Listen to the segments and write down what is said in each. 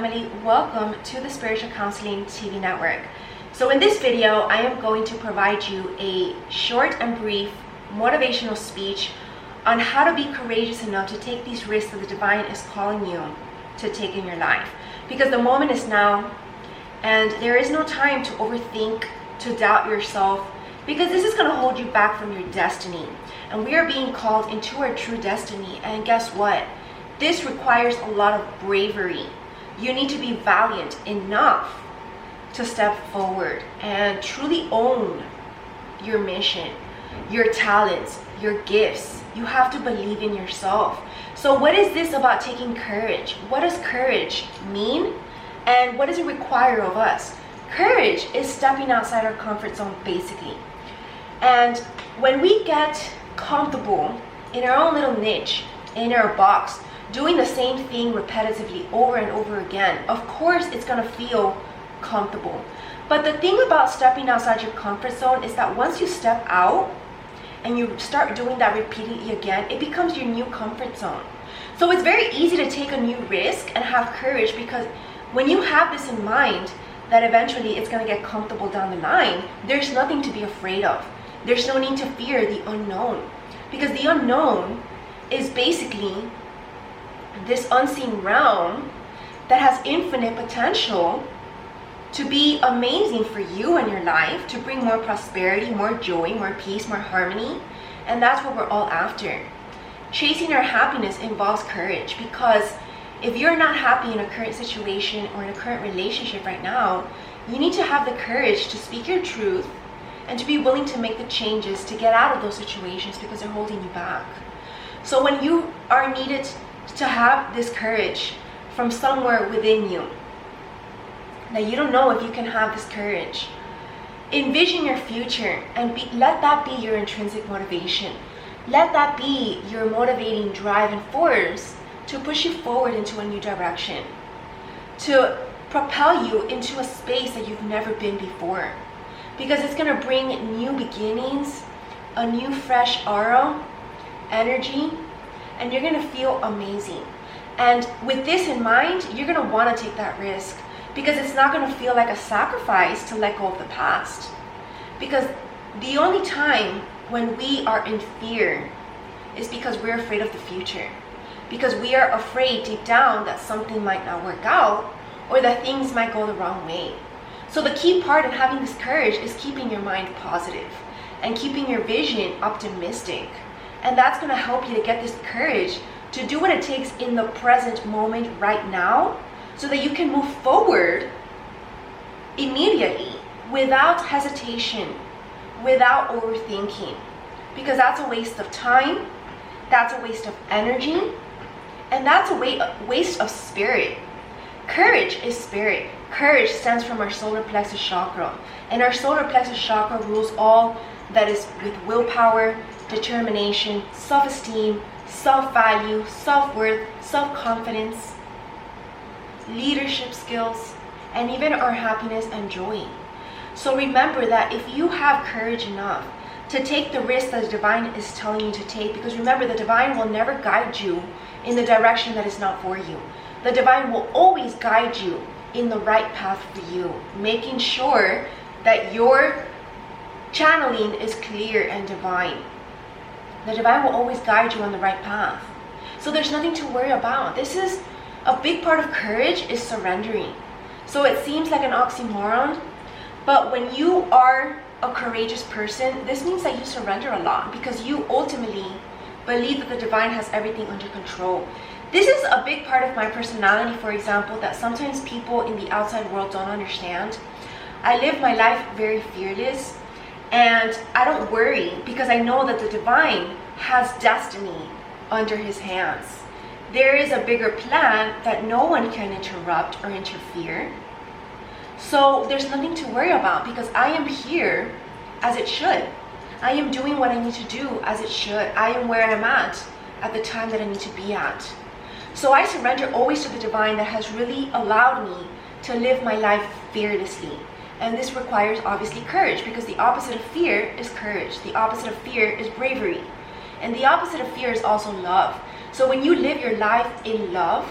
family, welcome to the Spiritual Counseling TV network. So in this video, I am going to provide you a short and brief motivational speech on how to be courageous enough to take these risks that the divine is calling you to take in your life. Because the moment is now, and there is no time to overthink, to doubt yourself, because this is going to hold you back from your destiny. And we are being called into our true destiny, and guess what? This requires a lot of bravery. You need to be valiant enough to step forward and truly own your mission, your talents, your gifts. You have to believe in yourself. So what is this about taking courage? What does courage mean? And what does it require of us? Courage is stepping outside our comfort zone, basically. And when we get comfortable in our own little niche, in our box, doing the same thing repetitively over and over again, of course it's going to feel comfortable. But the thing about stepping outside your comfort zone is that once you step out and you start doing that repeatedly again, it becomes your new comfort zone. So it's very easy to take a new risk and have courage, because when you have this in mind, that eventually it's going to get comfortable down the line, there's nothing to be afraid of. There's no need to fear the unknown, because the unknown is basically this unseen realm that has infinite potential to be amazing for you and your life, to bring more prosperity, more joy, more peace, more harmony. And that's what we're all after. Chasing our happiness involves courage, because if you're not happy in a current situation or in a current relationship right now, you need to have the courage to speak your truth and to be willing to make the changes to get out of those situations, because they're holding you back. So when you are needed to have this courage from somewhere within you, that you don't know if you can have this courage, envision your future and let that be your intrinsic motivation. Let that be your motivating drive and force to push you forward into a new direction, to propel you into a space that you've never been before, because it's going to bring new beginnings, a new fresh aura, energy, and you're going to feel amazing. And with this in mind, you're going to want to take that risk, because it's not going to feel like a sacrifice to let go of the past. Because the only time when we are in fear is because we're afraid of the future, because we are afraid deep down that something might not work out, or that things might go the wrong way. So the key part in having this courage is keeping your mind positive and keeping your vision optimistic. And that's going to help you to get this courage to do what it takes in the present moment right now, so that you can move forward immediately without hesitation, without overthinking. Because that's a waste of time, that's a waste of energy, and that's a waste of spirit. Courage is spirit. Courage stems from our solar plexus chakra. And our solar plexus chakra rules all that is with willpower, determination, self-esteem, self-value, self-worth, self-confidence, leadership skills, and even our happiness and joy. So remember that if you have courage enough to take the risk that the divine is telling you to take, because remember, the divine will never guide you in the direction that is not for you. The divine will always guide you in the right path for you, making sure that your channeling is clear and divine. The divine will always guide you on the right path. So there's nothing to worry about. This is a big part of courage, is surrendering. So it seems like an oxymoron, but when you are a courageous person, this means that you surrender a lot, because you ultimately believe that the divine has everything under control. This is a big part of my personality, for example, that sometimes people in the outside world don't understand. I live my life very fearless, and I don't worry, because I know that the divine has destiny under his hands. There is a bigger plan that no one can interrupt or interfere. So there's nothing to worry about, because I am here as it should. I am doing what I need to do as it should. I am where I'm at the time that I need to be at. So I surrender always to the divine that has really allowed me to live my life fearlessly. And this requires obviously courage, because the opposite of fear is courage. The opposite of fear is bravery. And the opposite of fear is also love. So when you live your life in love,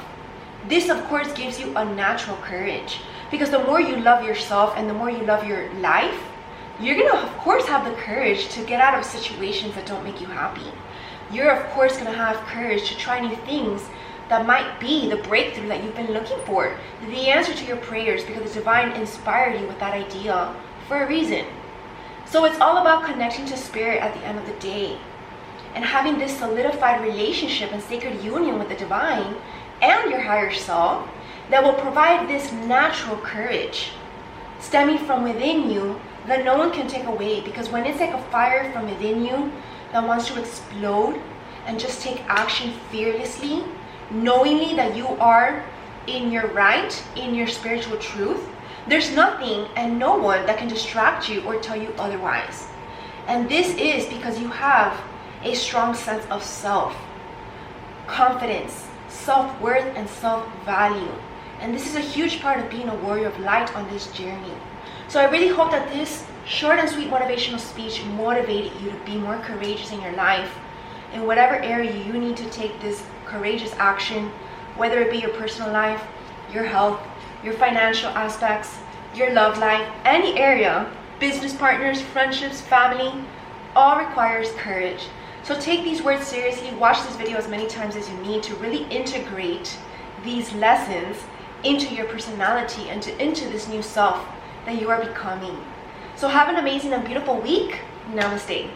This of course gives you a natural courage, because the more you love yourself and the more you love your life, you're gonna of course have the courage to get out of situations that don't make you happy. You're of course gonna have courage to try new things that might be the breakthrough that you've been looking for, the answer to your prayers, because the divine inspired you with that idea for a reason. So it's all about connecting to spirit at the end of the day, and having this solidified relationship and sacred union with the divine and your higher self that will provide this natural courage stemming from within you that no one can take away. Because when it's like a fire from within you that wants to explode and just take action fearlessly, knowingly that you are in your right, in your spiritual truth, there's nothing and no one that can distract you or tell you otherwise. And this is because you have a strong sense of self, confidence, self-worth, and self-value. And this is a huge part of being a warrior of light on this journey. So I really hope that this short and sweet motivational speech motivated you to be more courageous in your life, in whatever area you need to take this courageous action, whether it be your personal life, your health, your financial aspects, your love life, any area, business partners, friendships, family, all requires courage. So take these words seriously, watch this video as many times as you need to really integrate these lessons into your personality and into this new self that you are becoming. So have an amazing and beautiful week. Namaste.